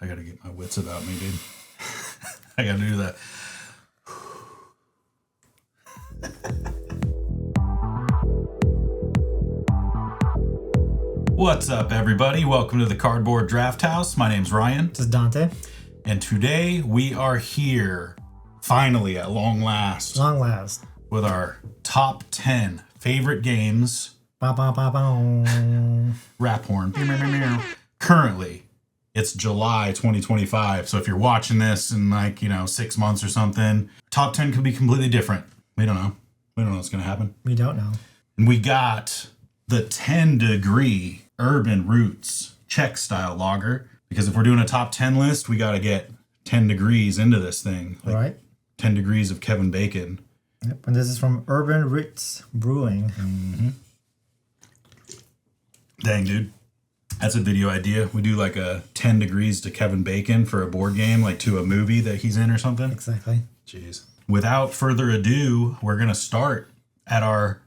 I gotta get my wits about me, dude. I gotta do that. What's up, everybody? Welcome to the Cardboard Drafthouse. My name's Ryan. This is Dante. And today we are here, finally, at long last. Long last. With our top 10 favorite games. Rap horn. Currently, it's July 2025. So if you're watching this in 6 months or something, top 10 could be completely different. We don't know. We don't know what's going to happen. We don't know. And we got the 10-degree Urban Roots Czech style lager. Because if we're doing a top 10 list, we got to get 10 degrees into this thing. Right. 10 degrees of Kevin Bacon. Yep. And this is from Urban Roots Brewing. Mm-hmm. Dang, dude. That's a video idea. We do like a 10 degrees to Kevin Bacon for a board game, like to a movie that he's in or something. Exactly. Jeez. Without further ado, we're going to start at our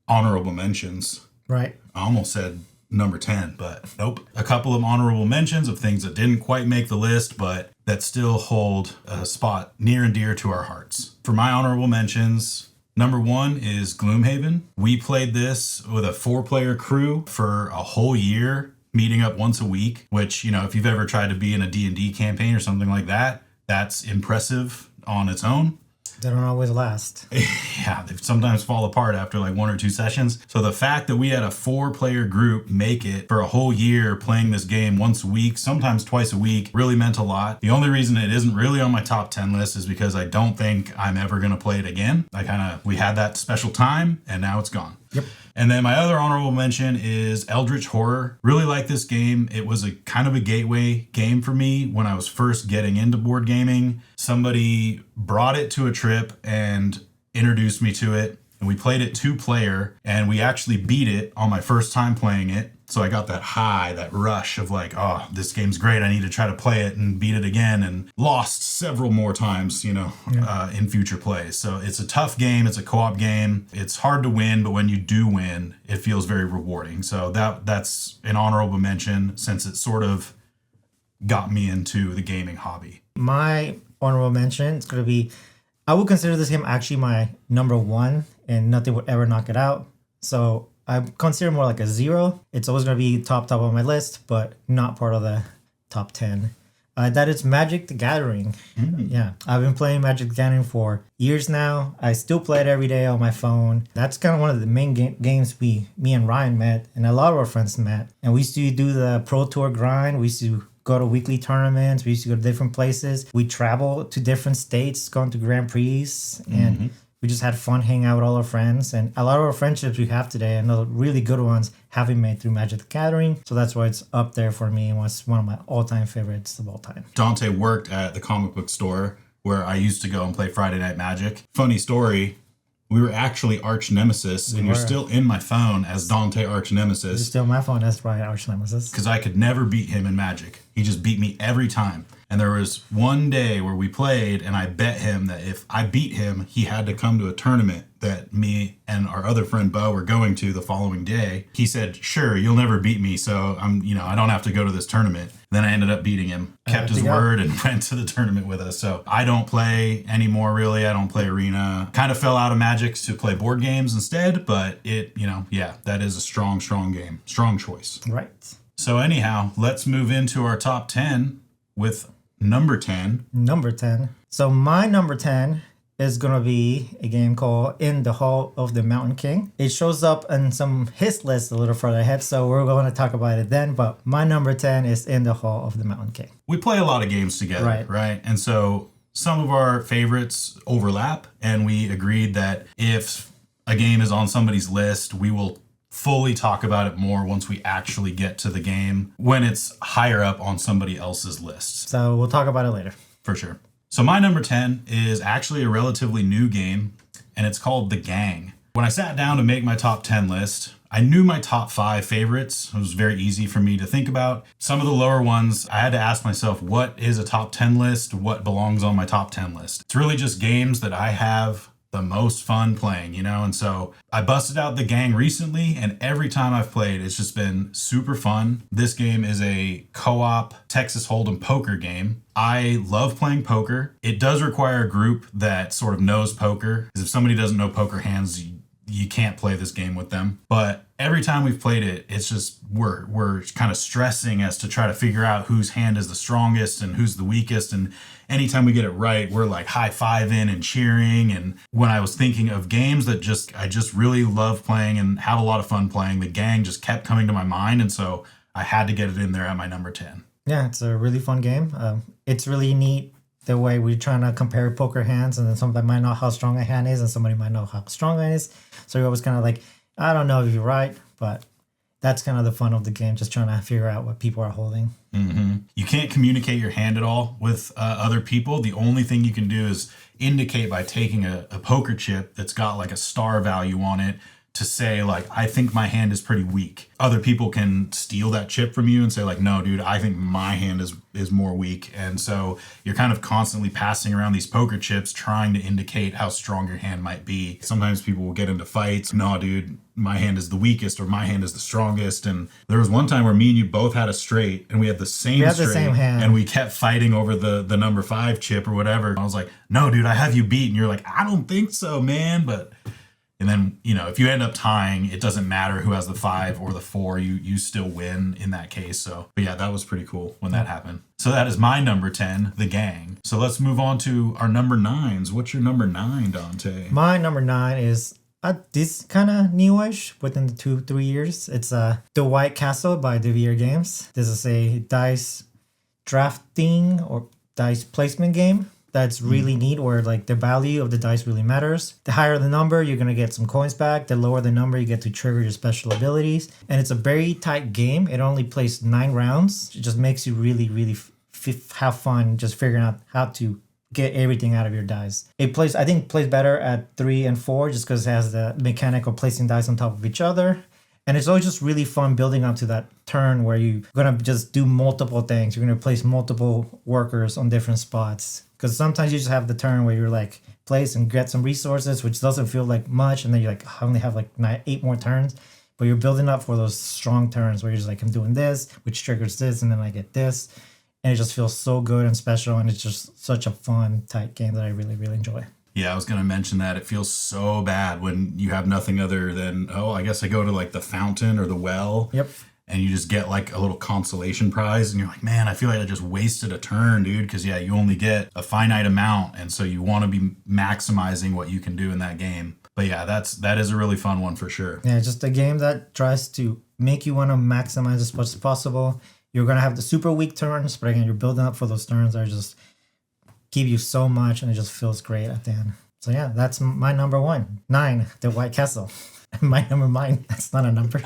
honorable mentions. Right. I almost said number 10, but nope. A couple of honorable mentions of things that didn't quite make the list, but that still hold a spot near and dear to our hearts. For my honorable mentions, number 1 is Gloomhaven. We played this with a 4-player crew for a whole year, meeting up once a week, which, if you've ever tried to be in a D&D campaign or something like that, that's impressive on its own. They don't always last. Yeah, they sometimes fall apart after like 1 or 2 sessions. So the fact that we had a 4-player group make it for a whole year playing this game once a week, sometimes twice a week, really meant a lot. The only reason it isn't really on my top 10 list is because I don't think I'm ever going to play it again. We had that special time and now it's gone. Yep. And then my other honorable mention is Eldritch Horror. Really like this game. It was a kind of a gateway game for me when I was first getting into board gaming. Somebody brought it to a trip and introduced me to it. And we played it 2-player and we actually beat it on my first time playing it. So I got that high, that rush of like, oh, this game's great. I need to try to play it and beat it again, and lost several more times, in future plays. So it's a tough game. It's a co-op game. It's hard to win, but when you do win, it feels very rewarding. So that's an honorable mention since it sort of got me into the gaming hobby. My honorable mention is going to be, I would consider this game actually my number 1 and nothing would ever knock it out. So I consider more like a 0. It's always going to be top on my list, but not part of the top 10. That is Magic the Gathering. Mm-hmm. Yeah, I've been playing Magic the Gathering for years now. I still play it every day on my phone. That's kind of one of the main games me and Ryan met, and a lot of our friends met. And we used to do the Pro Tour grind. We used to go to weekly tournaments. We used to go to different places. We travel to different states, going to Grand Prix, and we just had fun hanging out with all our friends. And a lot of our friendships we have today, and the really good ones, have been made through Magic the Gathering. So that's why it's up there for me and was one of my all-time favorites of all time. Dante worked at the comic book store where I used to go and play Friday Night Magic. Funny story, we were actually arch nemesis, and you're still in my phone as Dante arch nemesis. You're still in my phone as Ryan arch nemesis. Because I could never beat him in Magic. He just beat me every time. And there was one day where we played, and I bet him that if I beat him, he had to come to a tournament that me and our other friend Bo were going to the following day. He said, "Sure, you'll never beat me, so I don't have to go to this tournament." Then I ended up beating him, kept his word, and went to the tournament with us. So I don't play anymore, really. I don't play Arena. Kind of fell out of Magic to play board games instead, but that is a strong game. Strong choice. Right. So anyhow, let's move into our top 10 with number 10. Number 10. So my number 10 is going to be a game called In the Hall of the Mountain King. It shows up in some his list a little further ahead, so we're going to talk about it then. But my number 10 is In the Hall of the Mountain King. We play a lot of games together, right? And so some of our favorites overlap, and we agreed that if a game is on somebody's list, we will fully talk about it more once we actually get to the game when it's higher up on somebody else's list. So we'll talk about it later. For sure. So my number 10 is actually a relatively new game, and it's called The Gang. When I sat down to make my top 10 list, I knew my top 5 favorites. It was very easy for me to think about. Some of the lower ones, I had to ask myself, what is a top 10 list? What belongs on my top 10 list? It's really just games that I have the most fun playing, you know? And so I busted out the gang recently, and every time I've played, it's just been super fun. This game is a co-op Texas Hold'em poker game. I love playing poker. It does require a group that sort of knows poker, because if somebody doesn't know poker hands, you can't play this game with them. But every time we've played it, it's just we're kind of stressing as to try to figure out whose hand is the strongest and who's the weakest. And anytime we get it right, we're like high-fiving and cheering. And when I was thinking of games that I just really love playing and had a lot of fun playing, the gang just kept coming to my mind. And so I had to get it in there at my number 10. Yeah, it's a really fun game. It's really neat the way we're trying to compare poker hands, and then somebody might know how strong a hand is and somebody might know how strong it is. So you're always kind of like, I don't know if you're right, but that's kind of the fun of the game, just trying to figure out what people are holding. Mm-hmm. You can't communicate your hand at all with other people. The only thing you can do is indicate by taking a poker chip that's got like a star value on it to say, like, I think my hand is pretty weak. Other people can steal that chip from you and say, like, no, dude, I think my hand is more weak. And so you're kind of constantly passing around these poker chips trying to indicate how strong your hand might be. Sometimes people will get into fights. No, dude, my hand is the weakest, or my hand is the strongest. And there was one time where me and you both had a straight, and we had the same hand, and we kept fighting over the number 5 chip or whatever. And I was like, no, dude, I have you beat. And you're like, I don't think so, man. And then, you know, if you end up tying, it doesn't matter who has the 5 or the 4, you still win in that case. So, but yeah, that was pretty cool when that happened. So that is my number 10, the gang. So let's move on to our number 9s. What's your number 9, Dante? My number 9 is this kind of newish within the 2-3 years. It's The White Castle by DeVere Games. This is a dice drafting or dice placement game that's really neat, where like the value of the dice really matters. The higher the number, you're gonna get some coins back. The lower the number, you get to trigger your special abilities. And it's a very tight game. It only plays 9 rounds. It just makes you really, really have fun just figuring out how to get everything out of your dice. I think plays better at 3 and 4 just because it has the mechanic of placing dice on top of each other. And it's always just really fun building up to that turn where you're going to just do multiple things. You're going to place multiple workers on different spots. Because sometimes you just have the turn where you're like, place and get some resources, which doesn't feel like much. And then you're like, I only have like 8 more turns. But you're building up for those strong turns where you're just like, I'm doing this, which triggers this, and then I get this. And it just feels so good and special. And it's just such a fun, tight game that I really, really enjoy. Yeah, I was going to mention that. It feels so bad when you have nothing other than, I guess I go to like the fountain or the well. Yep. And you just get like a little consolation prize. And you're like, man, I feel like I just wasted a turn, dude. Because, yeah, you only get a finite amount. And so you want to be maximizing what you can do in that game. But, yeah, that is a really fun one for sure. Yeah, just a game that tries to make you want to maximize as much as possible. You're going to have the super weak turns. But, again, you're building up for those turns that are just give you so much, and it just feels great at the end. So yeah, that's my number 1. 9, The White Castle. My number 9, that's not a number.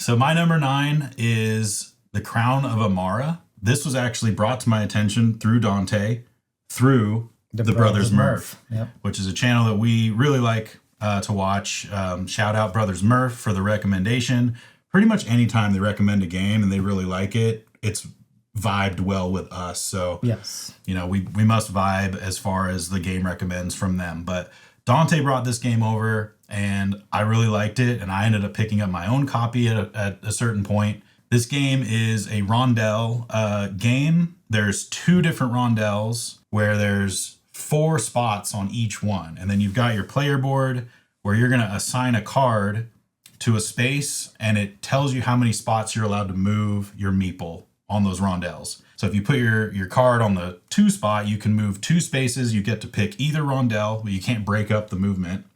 So my number 9 is The Crown of Amara. This was actually brought to my attention through Dante, through the Brothers Murph, yep, which is a channel that we really like to watch. Shout out Brothers Murph for the recommendation. Pretty much anytime they recommend a game and they really like it, it's vibed well with us. So, yes, you know, we must vibe as far as the game recommends from them. But Dante brought this game over and I really liked it. And I ended up picking up my own copy at a certain point. This game is a rondelle game. There's 2 different rondelles where there's 4 spots on each one. And then you've got your player board where you're going to assign a card to a space and it tells you how many spots you're allowed to move your meeple on those rondelles. So if you put your card on the 2 spot, you can move 2 spaces. You get to pick either rondelle, but you can't break up the movement.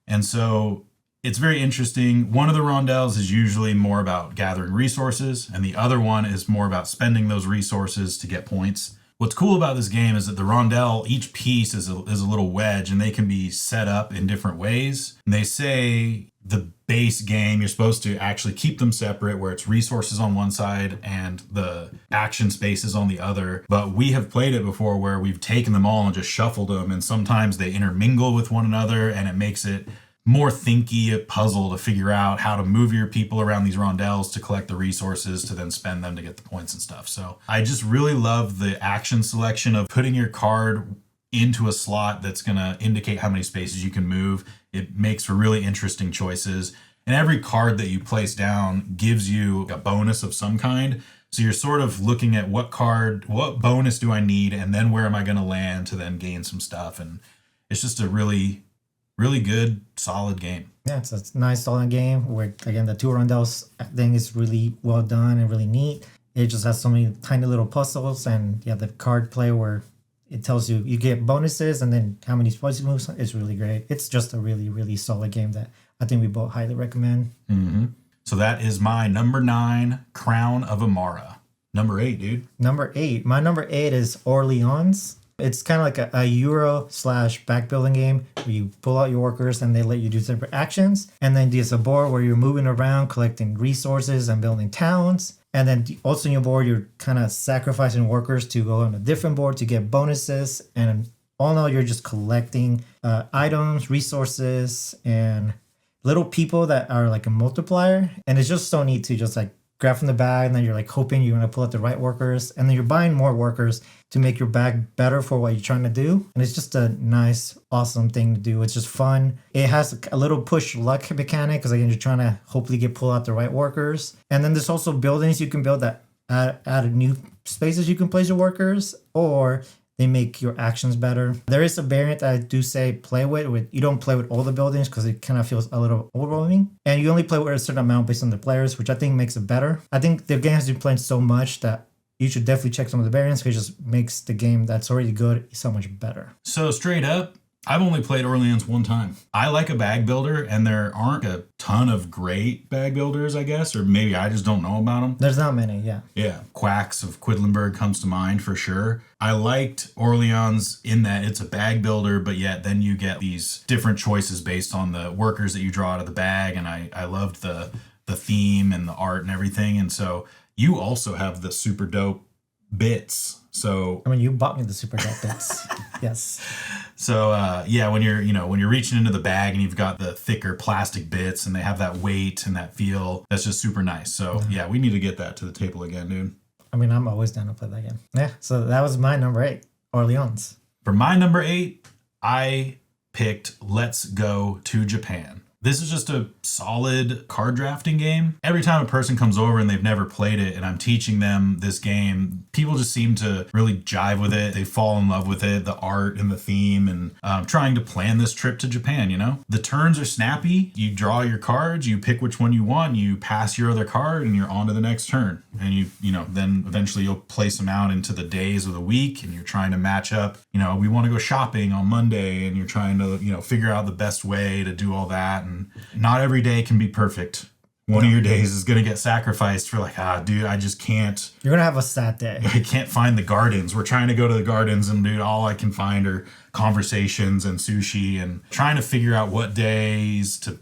And so it's very interesting. One of the rondelles is usually more about gathering resources, and the other one is more about spending those resources to get points. What's cool about this game is that the rondelle, each piece is a little wedge, and they can be set up in different ways. And they say the base game, you're supposed to actually keep them separate, where it's resources on one side and the action spaces on the other. But we have played it before where we've taken them all and just shuffled them, and sometimes they intermingle with one another, and it makes it more thinky, a puzzle to figure out how to move your people around these rondelles to collect the resources to then spend them to get the points and stuff. So I just really love the action selection of putting your card into a slot that's going to indicate how many spaces you can move. It makes for really interesting choices. And every card that you place down gives you a bonus of some kind. So you're sort of looking at what bonus do I need, and then where am I going to land to then gain some stuff. And it's just a really, really good, solid game. Yeah, it's a nice, solid game where, again, the 2 rondels thing is really well done and really neat. It just has so many tiny little puzzles, and the card play where it tells you get bonuses and then how many spots you move. It's really great. It's just a really, really solid game that I think we both highly recommend. Mm-hmm. So that is my number 9, Crown of Amara. Number 8, dude. Number 8. My number 8 is Orleans. It's kind of like a Euro/back building game where you pull out your workers and they let you do separate actions. And then there's a board where you're moving around, collecting resources and building towns. And then also on your board, you're kind of sacrificing workers to go on a different board to get bonuses. And all in all, you're just collecting items, resources, and little people that are like a multiplier. And it's just so neat to just like grab from the bag, and then you're like hoping you're going to pull out the right workers, and then you're buying more workers to make your bag better for what you're trying to do. And it's just a nice, awesome thing to do. It's just fun. It has a little push luck mechanic because, again, you're trying to hopefully pull out the right workers. And then there's also buildings you can build that add new spaces you can place your workers, or they make your actions better. There is a variant that I do say play with. You don't play with all the buildings because it kind of feels a little overwhelming. And you only play with a certain amount based on the players, which I think makes it better. I think the game has been playing so much that you should definitely check some of the variants because it just makes the game that's already good so much better. So straight up, I've only played Orleans one time. I like a bag builder, and there aren't a ton of great bag builders, I guess, or maybe I just don't know about them. There's not many, yeah. Yeah, Quacks of Quedlinburg comes to mind for sure. I liked Orleans in that it's a bag builder, but yet then you get these different choices based on the workers that you draw out of the bag, and I loved the theme and the art and everything. And so you also have the super dope bits. So I mean, you bought me the super dope bits. Yes. So when you're reaching into the bag and you've got the thicker plastic bits and they have that weight and that feel, that's just super nice. So we need to get that to the table again, dude. I mean, I'm always down to play that game. Yeah. So that was my number 8, Orleans. For my number 8, I picked Let's Go to Japan. This is just a solid card drafting game. Every time a person comes over and they've never played it and I'm teaching them this game, people just seem to really jive with it. They fall in love with it, the art and the theme, and trying to plan this trip to Japan, you know? The turns are snappy. You draw your cards, you pick which one you want, you pass your other card, and you're on to the next turn. And then eventually you'll place them out into the days of the week, and you're trying to match up. We want to go shopping on Monday, and you're trying to, figure out the best way to do all that. And not every day can be perfect. One of your days is going to get sacrificed for dude, I just can't. You're going to have a sad day. I can't find the gardens. We're trying to go to the gardens, and dude, all I can find are conversations and sushi, and trying to figure out what days to,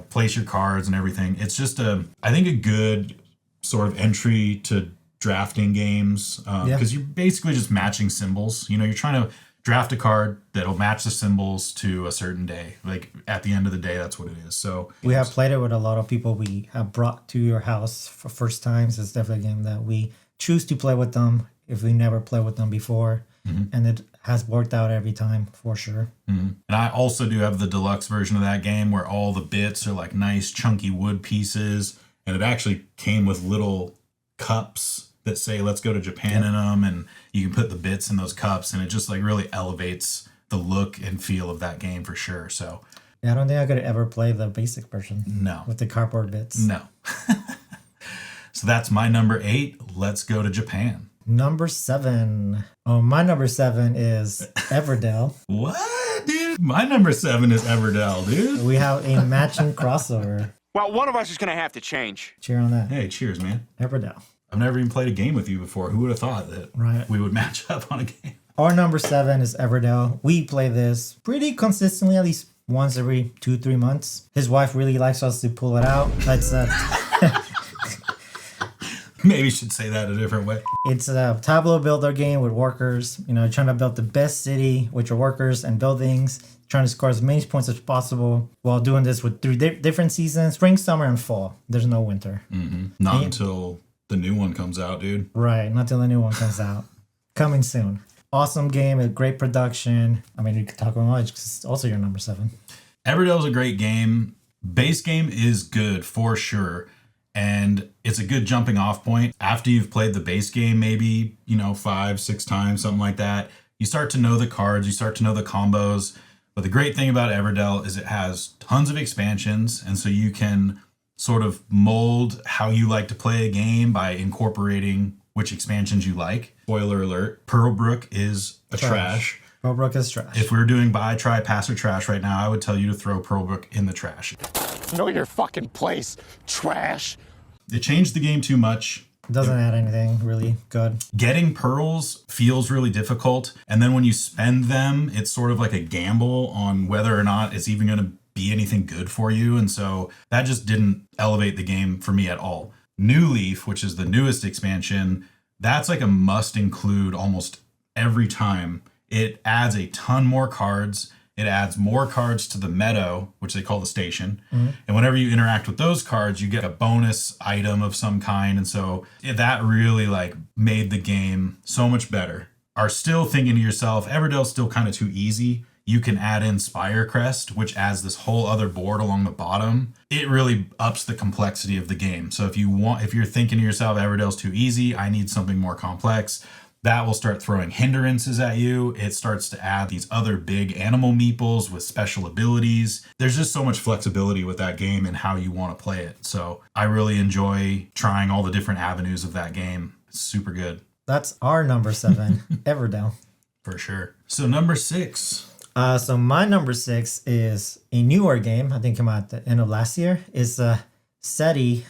place your cards and everything. It's just I think a good sort of entry to drafting games because you're basically just matching symbols. You're trying to draft a card that'll match the symbols to a certain day. Like at the end of the day, that's what it is. So we have played it with a lot of people we have brought to your house for first times. It's definitely a game that we choose to play with them if we never played with them before. Mm-hmm. And it has worked out every time for sure. Mm-hmm. And I also do have the deluxe version of that game where all the bits are like nice chunky wood pieces. And it actually came with little cups that say "Let's go to Japan" in them, and you can put the bits in those cups, and it just like really elevates the look and feel of that game for sure. So I don't think I could ever play the basic version. No. With the cardboard bits. No. So that's my number 8. Let's go to Japan. Number 7. Oh, my number 7 is Everdell. What, dude? My number 7 is Everdell, dude. We have a matching crossover. Well, one of us is going to have to change. Cheer on that. Hey, cheers, man. Everdell. I've never even played a game with you before. Who would have thought that we would match up on a game? Our number 7 is Everdell. We play this pretty consistently, at least once every 2-3 months. His wife really likes us to pull it out. That's maybe you should say that a different way. It's a tableau builder game with workers, trying to build the best city with your workers and buildings, trying to score as many points as possible while doing this with 3 different seasons, spring, summer, and fall. There's no winter. Mm-hmm. Not until the new one comes out, dude. Right, not until the new one comes out. Coming soon. awesome game, a great production. I mean, you could talk about much because it's also your number 7. Everdell's a great game. Base game is good for sure. And it's a good jumping off point. After you've played the base game, maybe, 5-6 times, something like that, you start to know the cards, you start to know the combos. But the great thing about Everdell is it has tons of expansions. And so you can sort of mold how you like to play a game by incorporating which expansions you like. Spoiler alert, Pearlbrook is a trash. Pearlbrook is trash. If we're doing buy, try, pass, or trash right now, I would tell you to throw Pearlbrook in the trash. Know your fucking place, trash. It changed the game too much. Doesn't add anything really good. Getting pearls feels really difficult. And then when you spend them, it's sort of like a gamble on whether or not it's even going to be anything good for you. And so that just didn't elevate the game for me at all. New Leaf, which is the newest expansion, that's like a must include almost every time. It adds a ton more cards. It adds more cards to the meadow, which they call the station. Mm-hmm. And whenever you interact with those cards, you get a bonus item of some kind. And so that really made the game so much better. Are still thinking to yourself, Everdell's still kind of too easy. You can add in Spirecrest, which adds this whole other board along the bottom. It really ups the complexity of the game. So if you're thinking to yourself, Everdell's too easy, I need something more complex, that will start throwing hindrances at you. It starts to add these other big animal meeples with special abilities. There's just so much flexibility with that game and how you want to play it. So I really enjoy trying all the different avenues of that game. It's super good. That's our number 7, Everdell. For sure. So number 6. So my number 6 is a newer game. I think came out at the end of last year. It's SETI,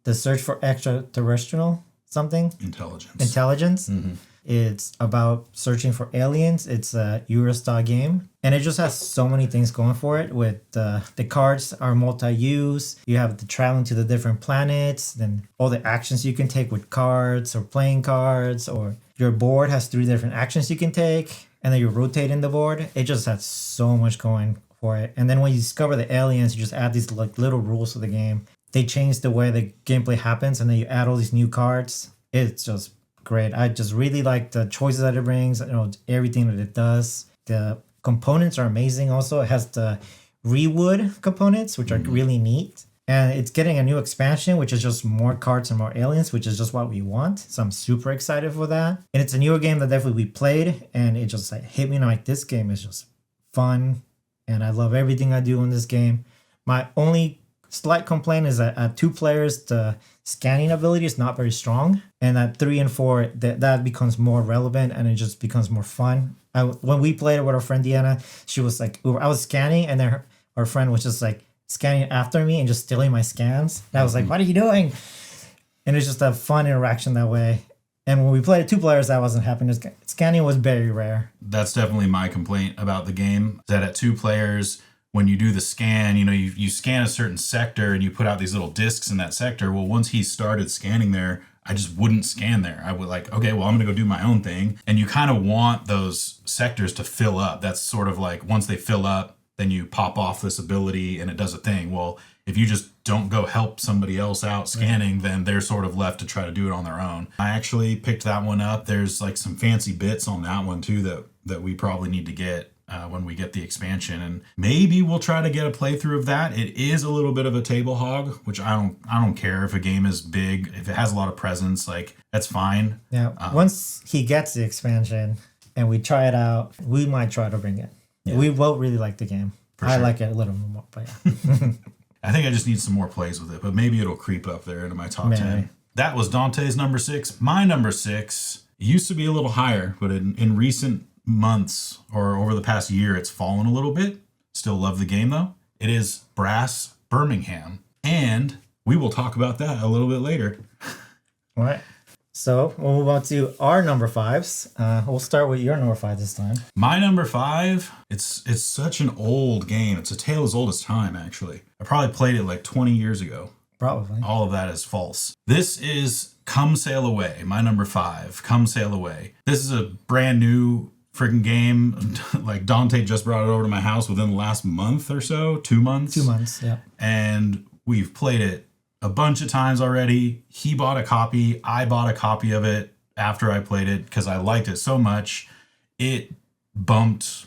The Search for Extraterrestrial something. Intelligence. Mm-hmm. It's about searching for aliens. It's a Eurostar game. And it just has so many things going for it with the cards are multi-use. You have the traveling to the different planets, then all the actions you can take with cards or playing cards, or your board has 3 different actions you can take, and then you rotate in the board. It just has so much going for it. And then when you discover the aliens, you just add these little rules to the game. They change the way the gameplay happens, and then you add all these new cards. It's just great. I just really like the choices that it brings, everything that it does. The components are amazing also. It has the Rewood components, which are really neat. And it's getting a new expansion, which is just more cards and more aliens, which is just what we want. So I'm super excited for that. And it's a newer game that definitely we played, and it just hit me this game is just fun. And I love everything I do in this game. My only slight complaint is that at 2 players, the scanning ability is not very strong. And at 3 and 4, that becomes more relevant, and it just becomes more fun. When we played it with our friend Deanna, she was I was scanning, and then our friend was just scanning after me and just stealing my scans. And I was like, what are you doing? And it's just a fun interaction that way. And when we played it 2 players, that wasn't happening. Scanning was very rare. That's definitely my complaint about the game, that at 2 players, when you do the scan, you scan a certain sector and you put out these little discs in that sector. Well, once he started scanning there, I just wouldn't scan there. I would okay, well, I'm going to go do my own thing. And you kind of want those sectors to fill up. That's sort of once they fill up, then you pop off this ability and it does a thing. Well, if you just don't go help somebody else out scanning, then they're sort of left to try to do it on their own. I actually picked that one up. There's some fancy bits on that one too that we probably need to get when we get the expansion, and maybe we'll try to get a playthrough of that. It is a little bit of a table hog, which I don't care if a game is big, if it has a lot of presence, that's fine. Yeah. Once he gets the expansion and we try it out, we might try to bring it. Yeah. We both really like the game. I like it a little more, but yeah. I think I just need some more plays with it, but maybe it'll creep up there into my top 10. That was Dante's number 6. My number 6 used to be a little higher, but in recent months or over the past year, it's fallen a little bit. Still love the game though. It is Brass Birmingham, and we will talk about that a little bit later. All right. So we'll move on to our number 5s. We'll start with your number 5 this time. My number 5, it's such an old game. It's a tale as old as time, actually. I probably played it 20 years ago. Probably. All of that is false. This is Come Sail Away, my number 5, Come Sail Away. This is a brand new freaking game. Dante just brought it over to my house within the last month or so, 2 months. 2 months, yeah. And we've played it a bunch of times already. He bought a copy. I bought a copy of it after I played it because I liked it so much. it bumped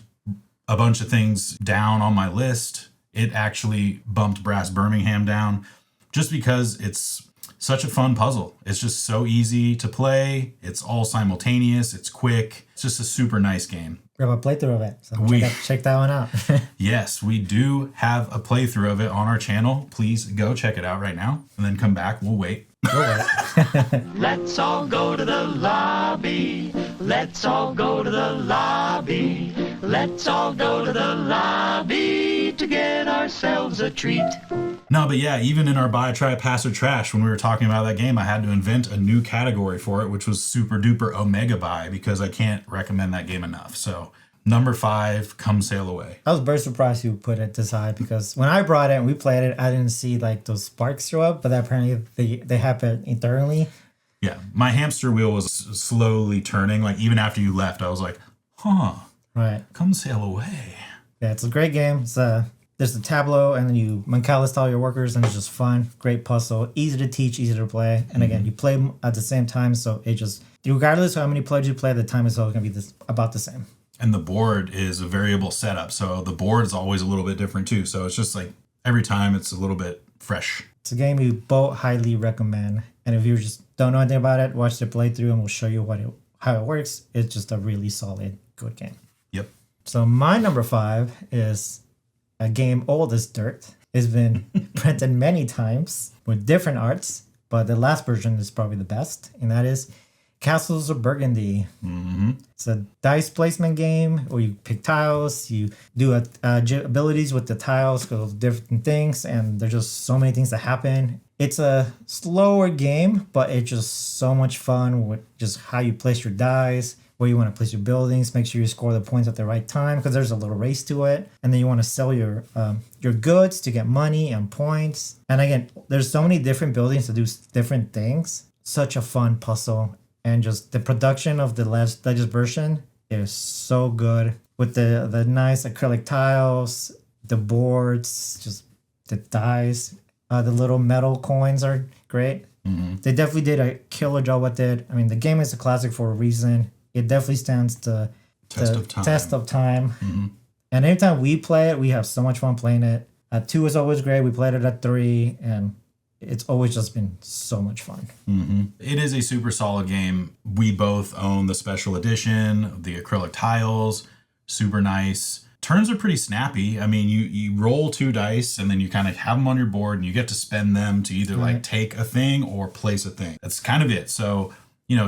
a bunch of things down on my list. It actually bumped Brass Birmingham down just because it's such a fun puzzle. It's just so easy to play. It's all simultaneous. It's quick. It's just a super nice game. We have a playthrough of it. So check that one out. Yes, we do have a playthrough of it on our channel. Please go check it out right now and then come back. We'll wait. Let's all go to the lobby. Let's all go to the lobby. Let's all go to the lobby to get ourselves a treat. No, but yeah, even in our buy, try, pass, or trash, when we were talking about that game, I had to invent a new category for it, which was super duper omega buy, because I can't recommend that game enough. So number 5, Come Sail Away. I was very surprised you put it this high because when I brought it and we played it, I didn't see like those sparks show up, but apparently they happen internally. Yeah, my hamster wheel was slowly turning. Like even after you left, I was like, huh, right. Come Sail Away. Yeah, it's a great game. It's there's the tableau, and then you Mancala all your workers, and it's just fun. Great puzzle, easy to teach, easy to play. And again, you play them at the same time, so it just, regardless of how many players you play, the time is always going to be about the same. And the board is a variable setup, so the board is always a little bit different too. So it's just like every time it's a little bit fresh. It's a game we both highly recommend. And if you just don't know anything about it, watch the playthrough, and we'll show you how it works. It's just a really solid, good game. Yep. So my number 5 is a game old as dirt. It's been printed many times with different arts, but the last version is probably the best, and that is Castles of Burgundy. Mm-hmm. It's a dice placement game where you pick tiles, you do abilities with the tiles because of different things, and there's just so many things that happen. It's a slower game, but it's just so much fun with just how you place your dice, where you want to place your buildings, make sure you score the points at the right time because there's a little race to it. And then you want to sell your goods to get money and points. And again, there's so many different buildings to do different things. Such a fun puzzle. And just the production of the latest version is so good with the nice acrylic tiles, the boards, just the dice, the little metal coins are great. Mm-hmm. They definitely did a killer job with it. I mean, the game is a classic for a reason. It definitely stands the test of time. Mm-hmm. And anytime we play it, we have so much fun playing it. At 2 is always great. We played it at 3, and it's always just been so much fun. Mm-hmm. It is a super solid game. We both own the special edition, the acrylic tiles, super nice. Turns are pretty snappy. I mean, you roll 2 dice, and then you kind of have them on your board, and you get to spend them to either like take a thing or place a thing. That's kind of it. So,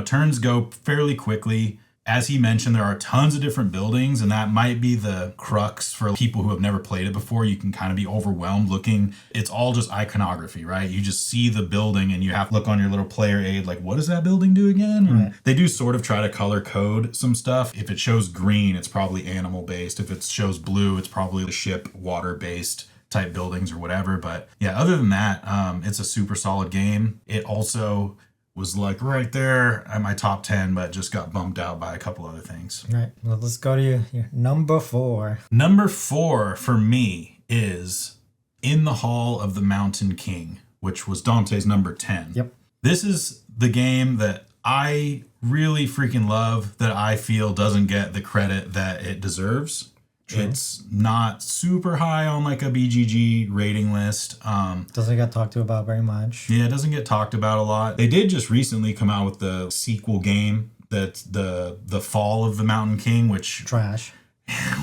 turns go fairly quickly. As he mentioned, there are tons of different buildings, and that might be the crux for people who have never played it before. You can kind of be overwhelmed looking. It's all just iconography, right? You just see the building, and you have to look on your little player aid, like, what does that building do again? Right. They do sort of try to color code some stuff. If it shows green, it's probably animal-based. If it shows blue, it's probably the ship, water-based type buildings or whatever. But yeah, other than that, it's a super solid game. It also was like right there at my top 10, but just got bumped out by a couple other things. Right. Well, let's go to your number 4. Number 4 for me is In the Hall of the Mountain King, which was Dante's number 10. Yep. This is the game that I really freaking love, that I feel doesn't get the credit that it deserves. True. It's not super high on like a BGG rating list. Doesn't get talked about very much. Yeah, it doesn't get talked about a lot. They did just recently come out with the sequel game, that's the Fall of the Mountain King, which trash.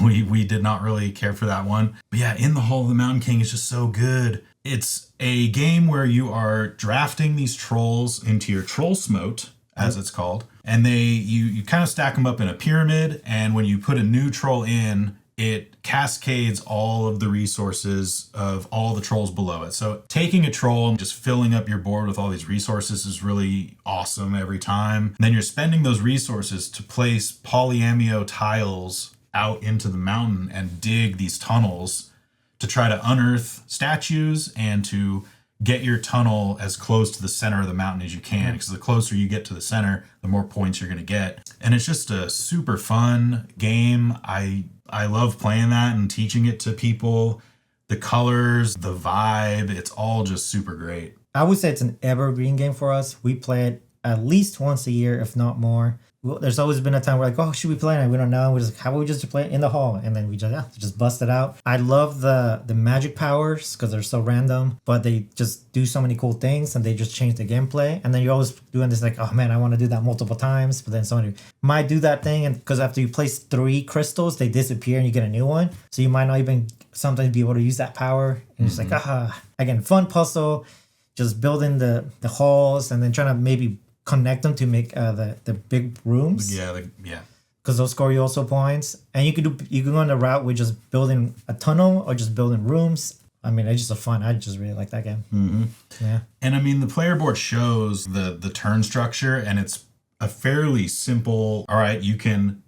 We did not really care for that one. But yeah, In the Hall of the Mountain King is just so good. It's a game where you are drafting these trolls into your troll smote, as it's called, and you kind of stack them up in a pyramid, and when you put a new troll in, it cascades all of the resources of all the trolls below it. So taking a troll and just filling up your board with all these resources is really awesome every time. And then you're spending those resources to place polyamio tiles out into the mountain and dig these tunnels to try to unearth statues and to get your tunnel as close to the center of the mountain as you can, because the closer you get to the center, the more points you're going to get. And it's just a super fun game. I love playing that and teaching it to people. The colors, the vibe, it's all just super great. I would say it's an evergreen game for us. We play it at least once a year, if not more. there's always been a time where like, oh, should we play it? We don't know. We're just how about we just play it in the hall, and then we just bust it out. I love the magic powers because they're so random, but they just do so many cool things, and they just change the gameplay. And then you're always doing this like, oh man, I want to do that multiple times, but then somebody might do that thing, and because after you place 3 crystals, they disappear and you get a new one, so you might not even sometimes be able to use that power. And it's like, again, fun puzzle, just building the halls and then trying to maybe connect them to make the big rooms. Yeah. Because those score you also points. And you can go on the route with just building a tunnel or just building rooms. I mean, it's just a fun. I just really like that game. Mm-hmm. Yeah. And I mean, the player board shows the turn structure, and it's a fairly simple. All right, you can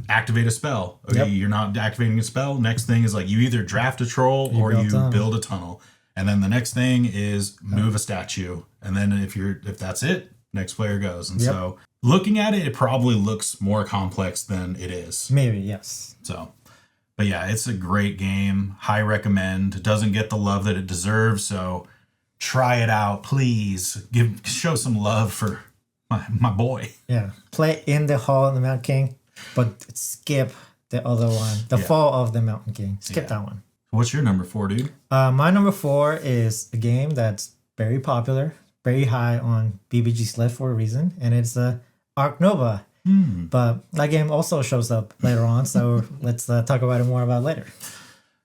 activate a spell. Okay, Yep. You're not activating a spell. Next thing is like you either draft a troll or you build a tunnel. And then the next thing is move a statue. And then if that's it, next player goes. And so looking at it, it probably looks more complex than it is. Maybe, yes. So, but yeah, it's a great game. High recommend. It doesn't get the love that it deserves. So try it out, please. Show some love for my boy. Yeah. Play in the Hall of the Mountain King, but skip the other one. The Fall of the Mountain King. Skip that one. What's your number 4, dude? My number 4 is a game that's very popular, very high on BBG's list for a reason, and it's Ark Nova. But that game also shows up later on, so let's talk about it more about later.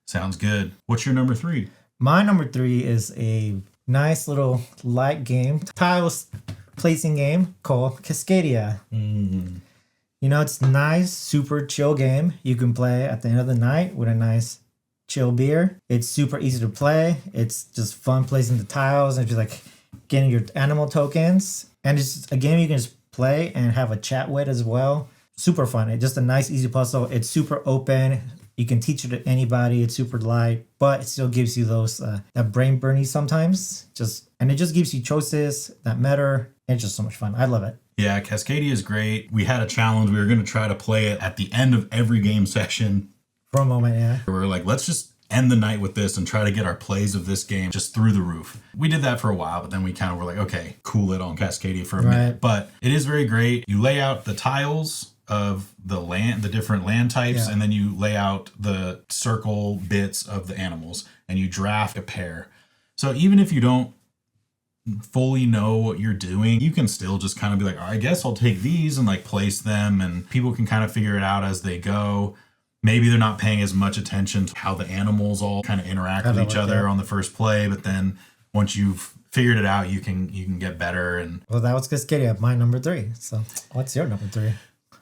Sounds good. What's your number 3? My number 3 is a nice little light game, tiles placing game called Cascadia. You know, it's nice, super chill game you can play at the end of the night with a nice chill beer. It's super easy to play. It's just fun placing the tiles and just like getting your animal tokens. And it's just a game you can just play and have a chat with as well. Super fun. It's just a nice, easy puzzle. It's super open. You can teach it to anybody. It's super light, but it still gives you those that brain burning sometimes. And it just gives you choices that matter. And it's just so much fun. I love it. Yeah, Cascadia is great. We had a challenge. We were going to try to play it at the end of every game session. For a moment, yeah. We were like, let's just end the night with this and try to get our plays of this game just through the roof. We did that for a while, but then we kind of were like, okay, cool it on Cascadia for a minute. But it is very great. You lay out the tiles of the different land types, and then you lay out the circle bits of the animals, and you draft a pair. So even if you don't fully know what you're doing, you can still just kind of be like, I guess I'll take these and like place them, and people can kind of figure it out as they go. Maybe they're not paying as much attention to how the animals all kind of interact with each other on the first play, but then once you've figured it out, you can get better. And well, that was Cascadia, my number 3. So what's your number 3?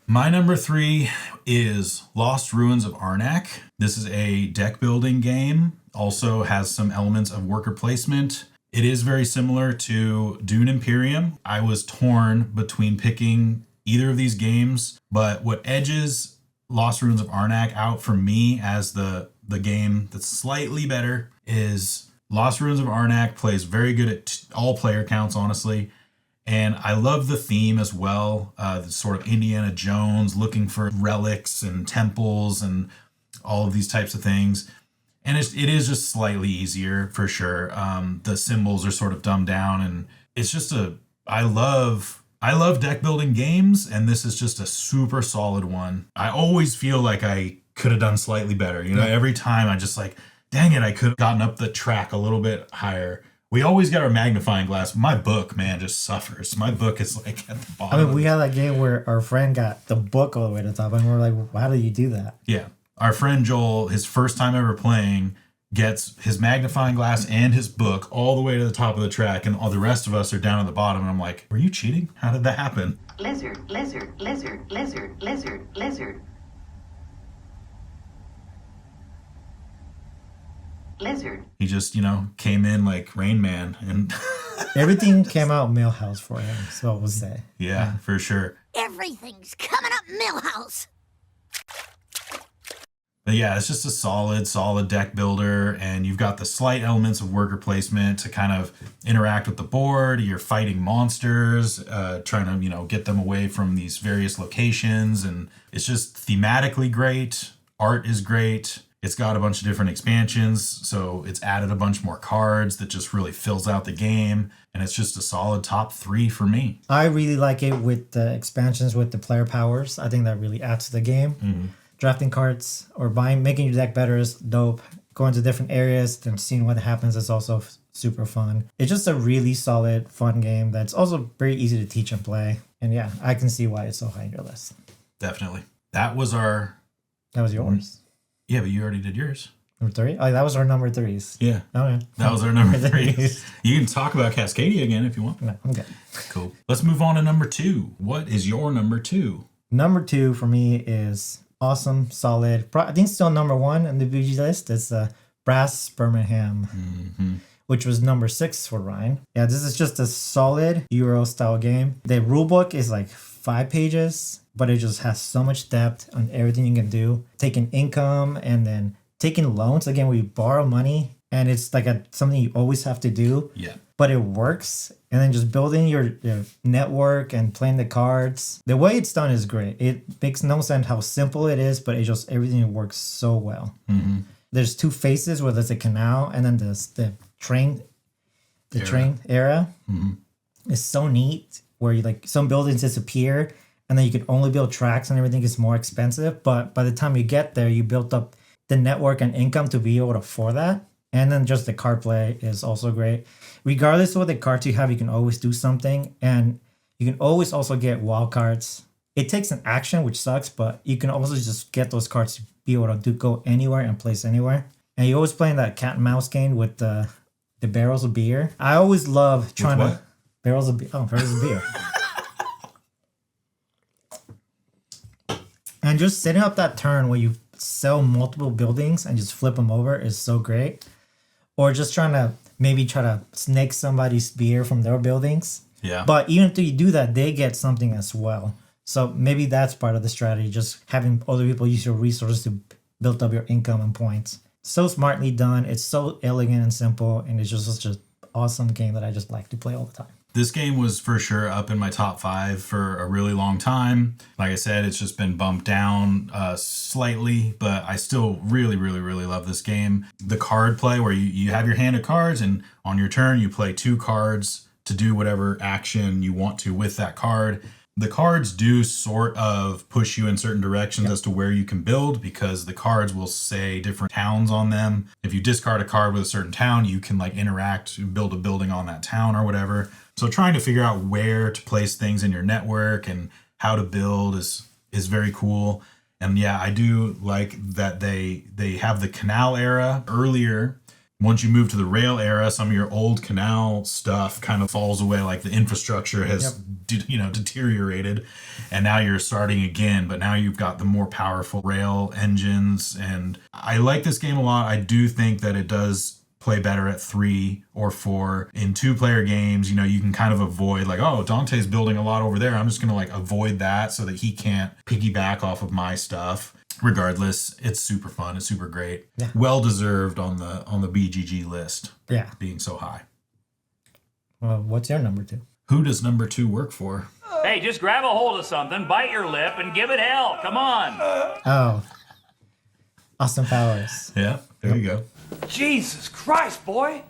My number 3 is Lost Ruins of Arnak. This is a deck building game. Also has some elements of worker placement. It is very similar to Dune Imperium. I was torn between picking either of these games, but what edges Lost Ruins of Arnak out for me as the game that's slightly better is Lost Ruins of Arnak plays very good at all player counts, honestly. And I love the theme as well, the sort of Indiana Jones looking for relics and temples and all of these types of things. And it is just slightly easier for sure. The symbols are sort of dumbed down, and it's just I love deck building games, and this is just a super solid one. I always feel like I could have done slightly better. You know, every time I just like, dang it, I could have gotten up the track a little bit higher. We always got our magnifying glass. My book, man, just suffers. My book is like at the bottom. I mean, we had that game where our friend got the book all the way to the top, and we're like, how do you do that? Yeah. Our friend Joel, his first time ever playing, gets his magnifying glass and his book all the way to the top of the track, and all the rest of us are down at the bottom. And I'm like, were you cheating? How did that happen? Lizard, lizard, lizard, lizard, lizard, lizard. Lizard. He just, came in like Rain Man, and Everything came out Millhouse for him, so we'll say. yeah, for sure. Everything's coming up Millhouse. But yeah, it's just a solid deck builder, and you've got the slight elements of worker placement to kind of interact with the board. You're fighting monsters, trying to, get them away from these various locations, and it's just thematically great. Art is great. It's got a bunch of different expansions, so it's added a bunch more cards that just really fills out the game, and it's just a solid top 3 for me. I really like it with the expansions with the player powers. I think that really adds to the game. Drafting cards or making your deck better is dope. Going to different areas and seeing what happens is also super fun. It's just a really solid, fun game that's also very easy to teach and play. And yeah, I can see why it's so high on your list. Definitely. That was yours. Yeah, but you already did yours. Number 3? Oh, that was our number 3s. Yeah. Okay. That was our number 3. You can talk about Cascadia again if you want. No, I'm good. Cool. Let's move on to number 2. What is your number 2? Number 2 for me is awesome, solid. I think still number 1 on the BG list. It's Brass Birmingham, which was number 6 for Ryan. Yeah, this is just a solid Euro style game. The rulebook is like 5 pages, but it just has so much depth on everything you can do. Taking income and then taking loans, again, where you borrow money, and it's like something you always have to do. Yeah. But it works. And then just building your network and playing the cards. The way it's done is great. It makes no sense how simple it is, but it just, everything works so well. There's 2 phases where there's a canal, and then the train era is so neat, where you like some buildings disappear, and then you can only build tracks and everything is more expensive. But by the time you get there, you built up the network and income to be able to afford that. And then just the card play is also great. Regardless of what the cards you have, you can always do something. And you can always also get wild cards. It takes an action, which sucks, but you can also just get those cards to be able to go anywhere and place anywhere. And you always play in that cat and mouse game with the barrels of beer. I always love trying to... Barrels of beer. Oh, barrels of beer. And just setting up that turn where you sell multiple buildings and just flip them over is so great. Or just try to snake somebody's beer from their buildings. Yeah. But even if you do that, they get something as well. So maybe that's part of the strategy, just having other people use your resources to build up your income and points. So smartly done. It's so elegant and simple, and it's just such an awesome game that I just like to play all the time. This game was for sure up in my top 5 for a really long time. Like I said, it's just been bumped down slightly, but I still really, really, really love this game. The card play where you have your hand of cards, and on your turn you play 2 cards to do whatever action you want to with that card. The cards do sort of push you in certain directions as to where you can build, because the cards will say different towns on them. If you discard a card with a certain town, you can like interact, build a building on that town or whatever. So trying to figure out where to place things in your network and how to build is very cool. And yeah, I do like that they have the canal era earlier. Once you move to the rail era, some of your old canal stuff kind of falls away, like the infrastructure has deteriorated, and now you're starting again, but now you've got the more powerful rail engines. And I like this game a lot. I do think that it does play better at 3 or 4. In 2-player games, you can kind of avoid like, oh, Dante's building a lot over there, I'm just going to like avoid that so that he can't piggyback off of my stuff. Regardless, it's super fun. It's super great. Yeah. Well deserved on the BGG list. Yeah. Being so high. Well, what's your number 2? Who does number 2 work for? Hey, just grab a hold of something, bite your lip, and give it hell. Come on. Oh. Austin Powers. Yeah, there you go. Jesus Christ, boy.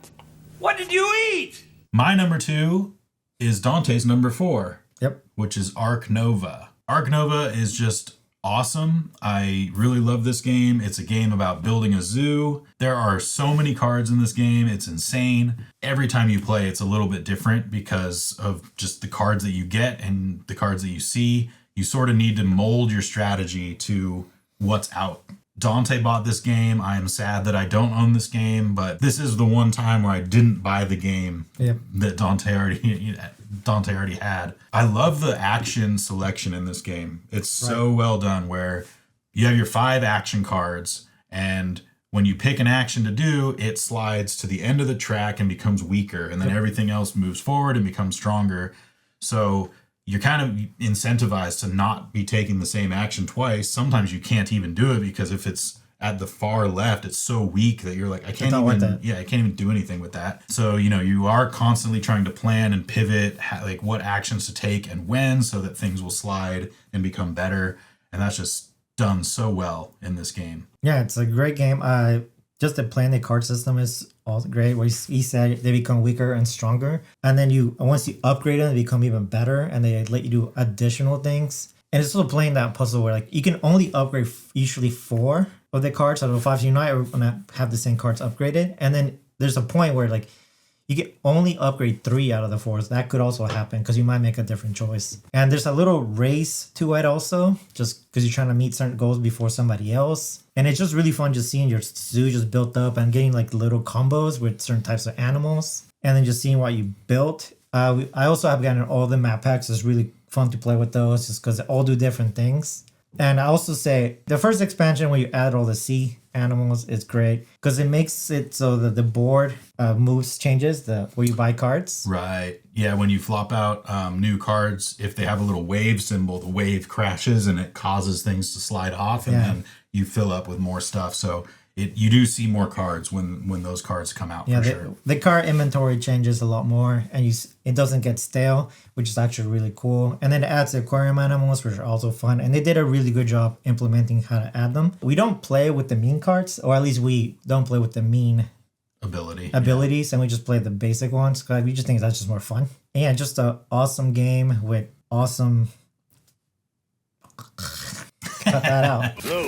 What did you eat? My number 2 is Dante's number 4. Yep. Which is Arc Nova. Arc Nova is just awesome. I really love this game. It's a game about building a zoo. There are so many cards in this game. It's insane. Every time you play, it's a little bit different because of just the cards that you get and the cards that you see. You sort of need to mold your strategy to what's out. Dante bought this game. I am sad that I don't own this game, but this is the one time where I didn't buy the game that Dante already had. I love the action selection in this game. It's so well done, where you have your 5 action cards, and when you pick an action to do, it slides to the end of the track and becomes weaker, and then everything else moves forward and becomes stronger. So you're kind of incentivized to not be taking the same action twice. Sometimes you can't even do it because if it's at the far left, it's so weak that you're like, I can't even do anything with that. So, you are constantly trying to plan and pivot, like what actions to take and when, so that things will slide and become better. And that's just done so well in this game. Yeah, it's a great game. Just the playing the card system is also great. Where he said they become weaker and stronger, and then once you upgrade them, they become even better, and they let you do additional things. And it's also playing that puzzle where like you can only upgrade usually 4 of the cards out of the 5. So you're not ever gonna have the same cards upgraded. And then there's a point where like you can only upgrade 3 out of the 4s. That could also happen because you might make a different choice. And there's a little race to it also, just because you're trying to meet certain goals before somebody else. And it's just really fun just seeing your zoo just built up and getting like little combos with certain types of animals. And then just seeing what you built. I also have gotten all the map packs. It's really fun to play with those just because they all do different things. And I also say the first expansion when you add all the sea animals is great because it makes it so that the board moves changes where you buy cards. Right. Yeah, when you flop out new cards, if they have a little wave symbol, the wave crashes and it causes things to slide off, and then you fill up with more stuff. So you do see more cards when those cards come out, for sure. The card inventory changes a lot more, and it doesn't get stale, which is actually really cool. And then it adds the aquarium animals, which are also fun. And they did a really good job implementing how to add them. We don't play with the mean cards, or at least we don't play with the mean abilities, and we just play the basic ones because we just think that's just more fun. And yeah, just an awesome game with awesome. Cut that out. No.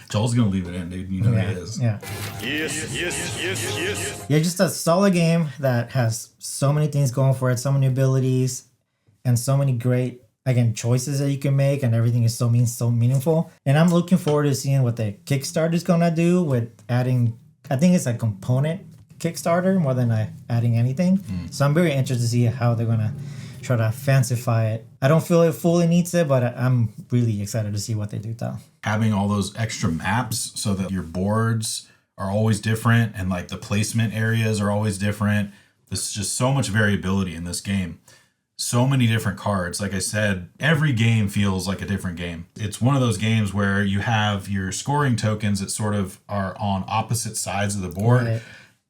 Joel's gonna leave it in, dude. You know it is. Yeah. Yes. Yeah, just a solid game that has so many things going for it, so many abilities, and so many great choices that you can make, and everything is so meaningful. And I'm looking forward to seeing what the Kickstarter is gonna do with adding. I think it's a component Kickstarter more than adding anything. So I'm very interested to see how they're gonna try to fancify it. I don't feel it fully needs it, but I'm really excited to see what they do though. Having all those extra maps so that your boards are always different and like the placement areas are always different. There's just so much variability in this game. So many different cards. Like I said, every game feels like a different game. It's one of those games where you have your scoring tokens that sort of are on opposite sides of the board. Right.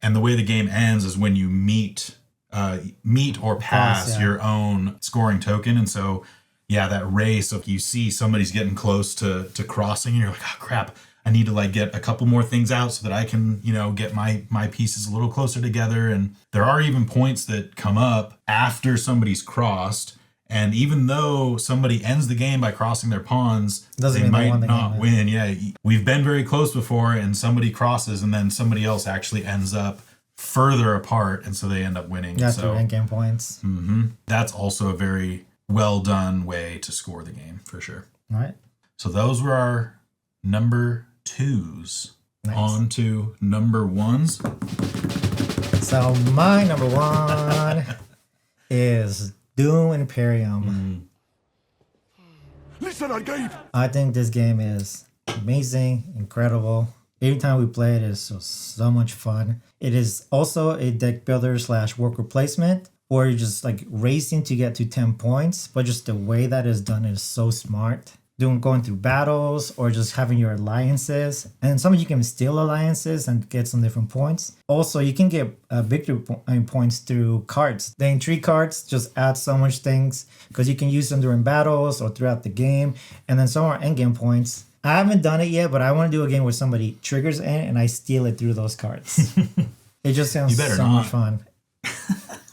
And the way the game ends is when you meet or pass your own scoring token. And so, yeah, that race, if you see somebody's getting close to crossing and you're like, oh crap, I need to like get a couple more things out so that I can, get my pieces a little closer together. And there are even points that come up after somebody's crossed. And even though somebody ends the game by crossing their pawns, they might not win. Yeah, we've been very close before and somebody crosses and then somebody else actually ends up further apart, and so they end up winning. Yeah, so end game points. That's also a very well done way to score the game, for sure. All right. So those were our number 2s. Nice. On to number 1s. So my number 1 is Doom Imperium. Listen, I think this game is amazing, incredible. Every time we play it is so much fun. It is also a deck builder / worker placement where you're just like racing to get to 10 points, but just the way that is done is so smart. Going through battles or just having your alliances. And some of you can steal alliances and get some different points. Also, you can get victory points through cards. The intrigue cards just add so much things because you can use them during battles or throughout the game. And then some are endgame points. I haven't done it yet, but I want to do a game where somebody triggers in and I steal it through those cards. It just sounds so much fun.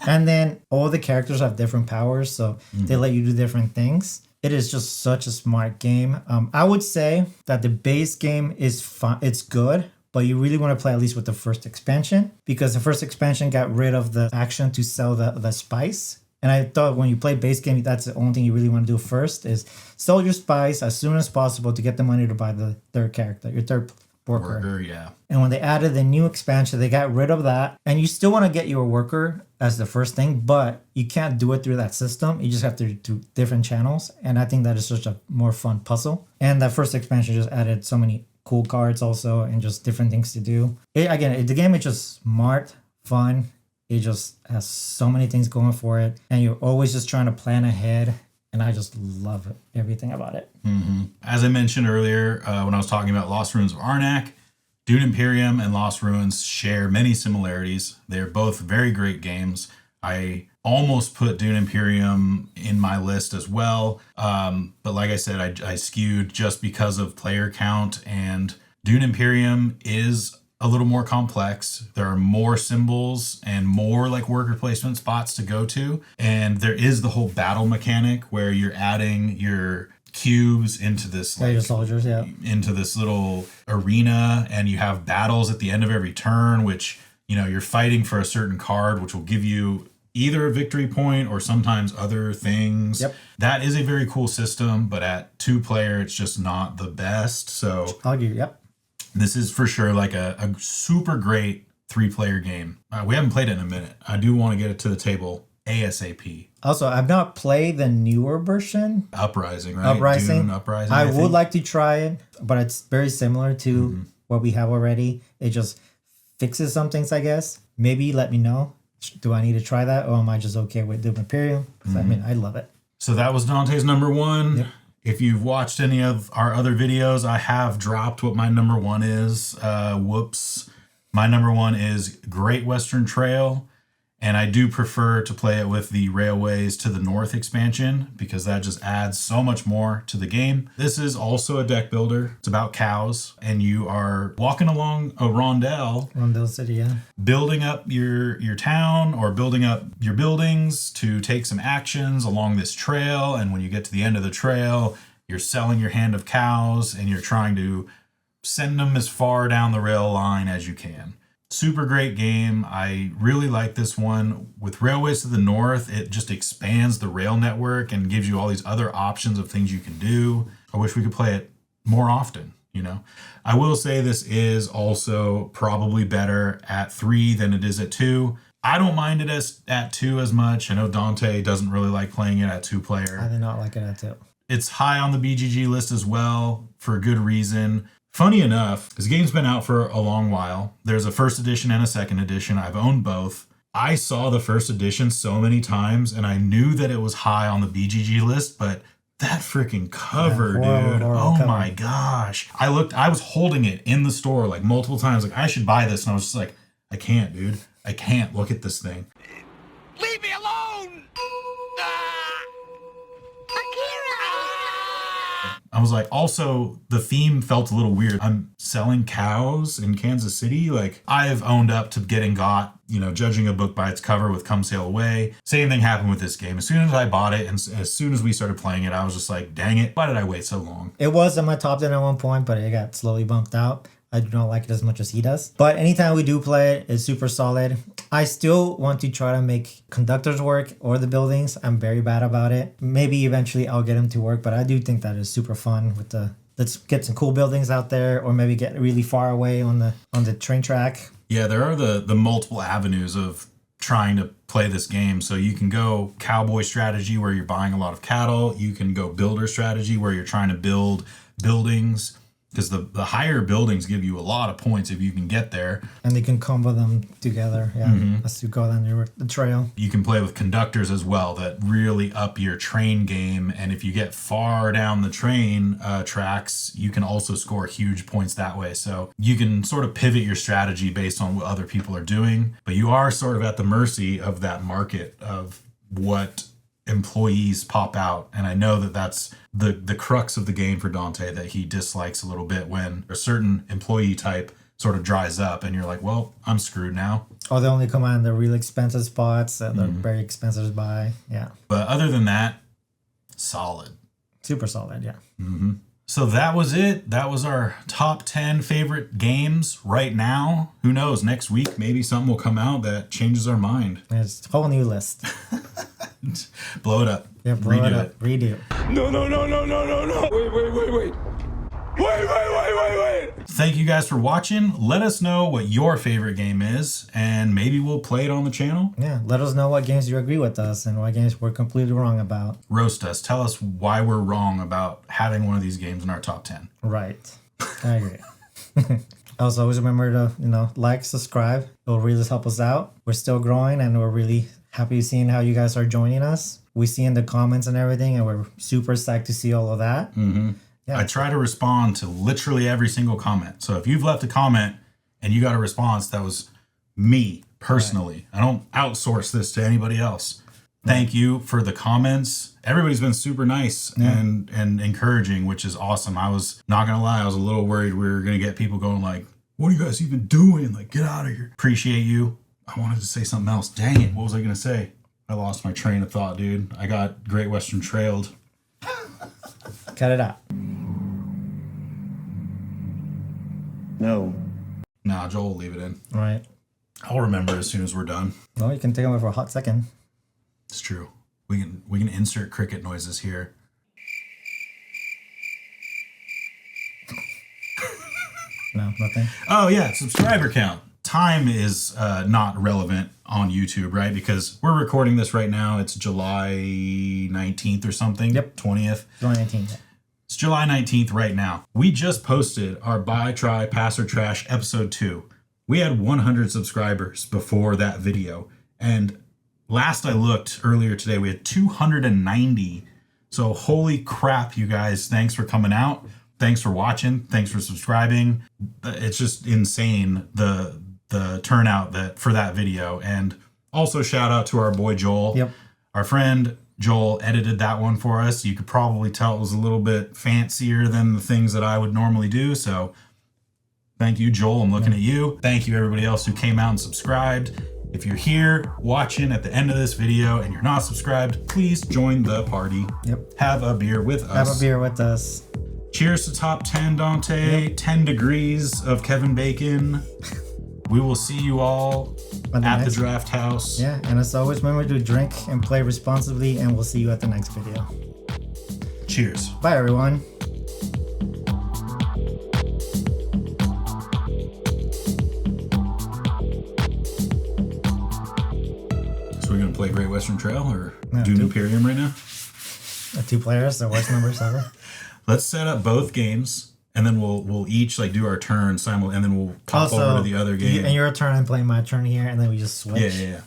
And then all the characters have different powers, so they let you do different things. It is just such a smart game. I would say that the base game is fun. It's good, but you really want to play at least with the first expansion because the first expansion got rid of the action to sell the spice. And I thought when you play base game, that's the only thing you really want to do first is sell your spice as soon as possible to get the money to buy the third character, your third worker. Yeah. And when they added the new expansion, they got rid of that. And you still want to get your worker as the first thing, but you can't do it through that system. You just have to do different channels. And I think that is such a more fun puzzle. And that first expansion just added so many cool cards also and just different things to do. The game is just smart, fun. It just has so many things going for it. And you're always just trying to plan ahead. And I just love everything about it. As I mentioned earlier, when I was talking about Lost Ruins of Arnak, Dune Imperium and Lost Ruins share many similarities. They're both very great games. I almost put Dune Imperium in my list as well. But like I said, I skewed just because of player count, and Dune Imperium is a little more complex. There are more symbols and more like worker placement spots to go to. And there is the whole battle mechanic where you're adding your cubes into this your soldiers, into this little arena, and you have battles at the end of every turn, which, you know, you're fighting for a certain card, which will give you either a victory point or sometimes other things. Yep. That is a very cool system, but at 2-player, it's just not the best. So I'll give you, yep. This is for sure like a super great 3-player game. We haven't played it in a minute. I do want to get it to the table ASAP. Also, I've not played the newer version. Uprising, right? Uprising. Dune Uprising. I would like to try it, but it's very similar to what we have already. It just fixes some things, I guess. Maybe let me know. Do I need to try that, or am I just okay with Dune Imperium? Because I mean, I love it. So that was Dante's number 1. Yep. If you've watched any of our other videos, I have dropped what my number 1 is. Whoops. My number 1 is Great Western Trail. And I do prefer to play it with the Railways to the North expansion because that just adds so much more to the game. This is also a deck builder. It's about cows, and you are walking along a rondelle. Rondelle City, yeah. Building up your town or building up your buildings to take some actions along this trail. And when you get to the end of the trail, you're selling your hand of cows and you're trying to send them as far down the rail line as you can. Super great game. I really like this one. With Railways to the North, it just expands the rail network and gives you all these other options of things you can do. I wish we could play it more often, you know. I will say this is also probably better at 3 than it is at 2. I don't mind it at 2 as much. I know Dante doesn't really like playing it at 2-player. I did not like it at 2. It's high on the BGG list as well for a good reason. Funny enough, this game's been out for a long while. There's a first edition and a second edition. I've owned both. I saw the first edition so many times, and I knew that it was high on the BGG list, but that freaking cover, dude. Oh cover. My gosh. I was holding it in the store like multiple times. Like, I should buy this. And I was just like, I can't, dude. I can't look at this thing. Leave me alone! I was like, also, the theme felt a little weird. I'm selling cows in Kansas City. Like, I've owned up to getting got, you know, judging a book by its cover with Come Sail Away. Same thing happened with this game. As soon as I bought it and as soon as we started playing it, I was just like, dang it, why did I wait so long? It was in my top 10 at one point, but it got slowly bumped out. I do not like it as much as he does. But anytime we do play it, it's super solid. I still want to try to make conductors work or the buildings. I'm very bad about it. Maybe eventually I'll get them to work, but I do think that is super fun with the let's get some cool buildings out there, or maybe get really far away on the train track. Yeah, there are the multiple avenues of trying to play this game. So you can go cowboy strategy where you're buying a lot of cattle. You can go builder strategy where you're trying to build buildings, because the higher buildings give you a lot of points if you can get there. And they can combo them together, as you go down the trail. You can play with conductors as well that really up your train game. And if you get far down the train tracks, you can also score huge points that way. So you can sort of pivot your strategy based on what other people are doing. But you are sort of at the mercy of that market of what employees pop out. And I know that that's the crux of the game for Dante, that he dislikes a little bit when a certain employee type sort of dries up and you're like, well, I'm screwed now. Or they only come on the really expensive spots that they're very expensive to buy. Yeah. But other than that, solid. Super solid, yeah. So that was it. That was our top 10 favorite games right now. Who knows? Next week, maybe something will come out that changes our mind. It's a whole new list. Blow it up. Yeah, blow it up. Redo. No. Wait. Wait. Thank you guys for watching. Let us know what your favorite game is, and maybe we'll play it on the channel. Yeah, let us know what games you agree with us and what games we're completely wrong about. Roast us. Tell us why we're wrong about having one of these games in our top 10. Right. I agree. Also, always remember to, like, subscribe. It will really help us out. We're still growing, and we're really happy seeing how you guys are joining us. We see in the comments and everything, and we're super psyched to see all of that. Yeah. I try to respond to literally every single comment. So if you've left a comment and you got a response, that was me personally. Right. I don't outsource this to anybody else. Thank you for the comments. Everybody's been super nice and encouraging, which is awesome. I was not going to lie. I was a little worried we were going to get people going like, what are you guys even doing? Like, get out of here. Appreciate you. I wanted to say something else. Dang it. What was I going to say? I lost my train of thought, dude. I got Great Western trailed. Cut it out. No. Nah, Joel will leave it in. All right. I'll remember as soon as we're done. Well, you can take away for a hot second. It's true. We can insert cricket noises here. No, nothing. Oh yeah, subscriber count. Time is not relevant on YouTube, right? Because we're recording this right now. It's July 19th or something. Yep. 20th. July 19th. Yeah. It's July 19th right now. We just posted our Buy, Try, Pass, or Trash episode 2. We had 100 subscribers before that video. And last I looked earlier today, we had 290. So holy crap, you guys. Thanks for coming out. Thanks for watching. Thanks for subscribing. It's just insane, the turnout for that video. And also shout out to our boy Joel. Yep. Our friend Joel edited that one for us. You could probably tell it was a little bit fancier than the things that I would normally do. So thank you, Joel. I'm looking at you. Thank you, everybody else who came out and subscribed. If you're here watching at the end of this video and you're not subscribed, please join the party. Yep. Have a beer with us. Have a beer with us. Cheers to top 10, Dante. Yep. 10 degrees of Kevin Bacon. We will see you all at the Drafthouse. Yeah, and as always, remember to drink and play responsibly, and we'll see you at the next video. Cheers. Bye, everyone. So we're going to play Great Western Trail or No, do Imperium right now? 2 players, the worst numbers ever. Let's set up both games. And then we'll each like do our turn and then we'll pop over to the other game. And your turn, I'm playing my turn here, and then we just switch. Yeah.